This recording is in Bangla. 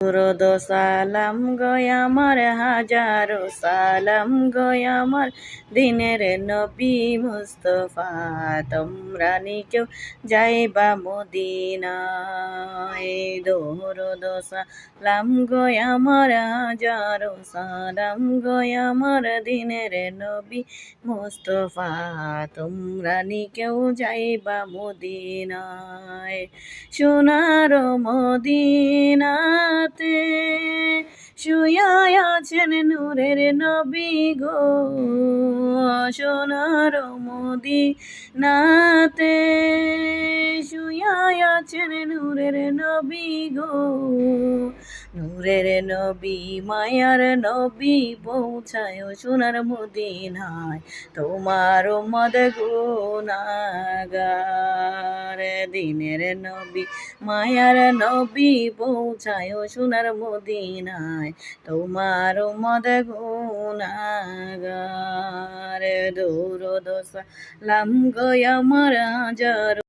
দুরুদ সালাম গয় আমার হাজারো সালাম গয় আমার দিনের নবী মুস্তফা তোমরা নিকেও যাইবা মদিনায় দুরুদ সালাম গয় আমার হাজারো সালাম গয় আমার দিনের নবী মুস্তফা তোমরা নিকেও যাইবা মদিনায় সোনার মদিনাতে শুয়া আছেন নূরের নবী গো সোনার মদিনাতে শুয়া আছেন নূরের নবী গো নূরের নবী মায়ার নবী পৌঁছায় সোনার মদিনায় তোমার মদ গুনাগার দিনের নবী মায়ার নবী পৌঁছায় সোনার মদিনায় তোমার মদ গুনাগার দুরুদ সালাম গো আমার হাজার